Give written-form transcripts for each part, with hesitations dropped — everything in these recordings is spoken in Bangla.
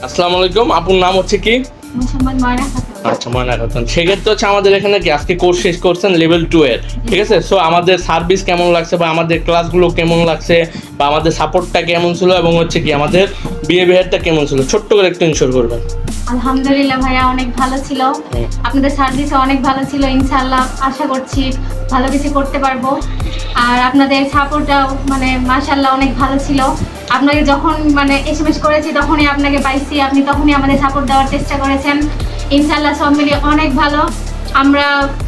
আসসালামু আলাইকুম, আপুর নাম হচ্ছে কি? আচ্ছা, ময়না খাতুন। সেক্ষেত্রে হচ্ছে আমাদের এখানে কি আজকে কোর্স শেষ করছেন লেভেল 2 এর, ঠিক আছে? সো আমাদের সার্ভিস কেমন লাগছে বা আমাদের ক্লাসগুলো কেমন লাগছে বা আমাদের সাপোর্টটা কেমন ছিল এবং হচ্ছে কি আমাদের বিহেভিয়ারটা কেমন ছিল, ছোট্ট করে একটু ইনশোর করবেন। আলহামদুলিল্লাহ ভাইয়া, অনেক ভালো ছিল। আপনাদের সার্ভিসও অনেক ভালো ছিল। ইনশাআল্লাহ আশা করছি ভালো কিছু করতে পারবো। আর আপনাদের সাপোর্টটাও মানে মাশাআল্লাহ অনেক ভালো ছিল। আপনাকে যখন মানে এসএমএস করেছি তখনই আপনাকে পাইছি, আপনি তখনই আমাদের সাপোর্ট দেওয়ার চেষ্টা করেছেন। ইনশাআল্লাহ সব মিলিয়ে অনেক ভালো।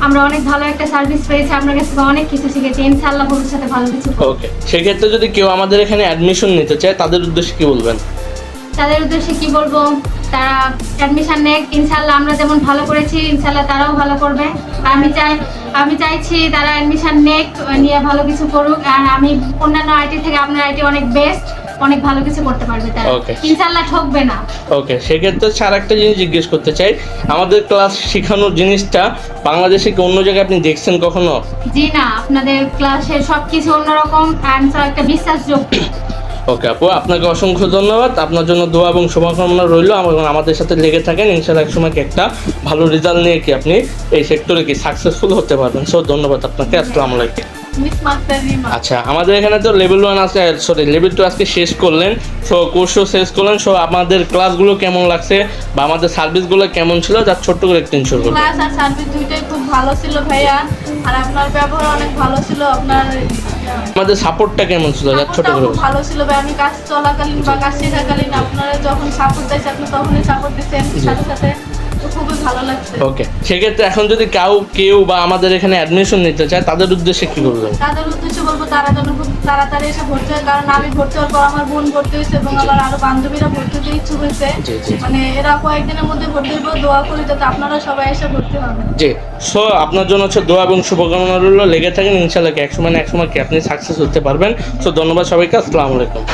আমরা অনেক ভালো একটা সার্ভিস পেয়েছি, আপনার কাছ থেকে অনেক কিছু শিখেছি। ইনশাআল্লাহ ভবিষ্যতে ভালো কিছু করব। ওকে, সেক্ষেত্রে যদি কেউ আমাদের এখানে অ্যাডমিশন নিতে চায় তাদের উদ্দেশ্যে কি বলবেন? তাদের উদ্দেশ্যে কি বলবো, তারা অ্যাডমিশন নেক। ইনশাআল্লাহ আমরা যেমন ভালো করেছি ইনশাআল্লাহ তারাও ভালো করবে। আমি চাইছি তারা অ্যাডমিশন নেক, নিয়ে ভালো কিছু করুক। আর আমি অন্যান্য আইটি থেকে আপনার আইটি অনেক বেস্ট, অনেক ভালো কিছু করতে পারবে তারা। ইনশাআল্লাহ ঠকবে না। ওকে, সেক্ষেত্রে আর একটা জিনিস জিজ্ঞেস করতে চাই, আমাদের ক্লাস শেখানোর জিনিসটা বাংলাদেশে কি অন্য জায়গায় আপনি দেখছেন কখনো? জি না, আপনাদের ক্লাসের সবকিছু অন্যরকম, অ্যান্সার একটা বিশ্বাসযোগ্য। ওকে আপু, আপনাকে অসংখ্য ধন্যবাদ। আপনার জন্য দোয়া এবং শুভকামনা রইল। আমাদের সাথে লেগে থাকেন, ইনশাআল্লাহ এক সময় একটা ভালো রেজাল্ট নিয়ে কি আপনি এই সেক্টরে কি সাকসেসফুল হতে পারবেন। সো ধন্যবাদ আপনাকে। আসসালামু আলাইকুম। আচ্ছা, আমাদের এখানে তো লেভেল 1 আছে, সরি লেভেল 2 আজকে শেষ করলেন। সো কোর্সও শেষ করলেন। সো আমাদের ক্লাসগুলো কেমন লাগছে বা আমাদের সার্ভিসগুলো কেমন ছিল তার ছোট্ট করে একটু ইনশোর করুন। ক্লাস আর সার্ভিস দুইটাই খুব ভালো ছিল ভাইয়া, আর আপনার ব্যবহার অনেক ভালো ছিল। আপনার আমাদের সাপোর্টটা কেমন ছিল তার ছোট করে খুব ভালো ছিল ভাই। আমি কাজ চলাকালীন বা কাজ শেখাকালীন আপনারা যখন সাপোর্ট দিয়েছেন আপনি তখনই সাপোর্ট দিচ্ছেন সাথে সাথে, তো খুবই ভালো লাগছে। ওকে, সেক্ষেত্রে এখন যদি কেউ বা আমাদের এখানে অ্যাডমিশন নিতে চায় তাদের উদ্দেশ্যে কি বলবেন? তাদের উদ্দেশ্যে বলবো তারা যেন খুব তাড়াতাড়ি এসে ভর্তি হয়, কারণ আমি ভর্তি হওয়ার পর আমার বোন ভর্তি হয়েছে এবং আমার আরো বান্ধবীরা ভর্তি হতে ইচ্ছুক হয়েছে। মানে এরা কয়েকদিনের মধ্যে ভর্তি হইব। দোয়া করি যাতে আপনারা সবাই এসে ভর্তি হবেন। জি, সো আপনার জন্য হচ্ছে দোয়া এবং শুভকামনা রইল। লেগে থাকেন, ইনশাআল্লাহ এক সময় না এক সময় কি আপনি সাকসেস হতে পারবেন। সো ধন্যবাদ সবাইকে। আসসালামু আলাইকুম।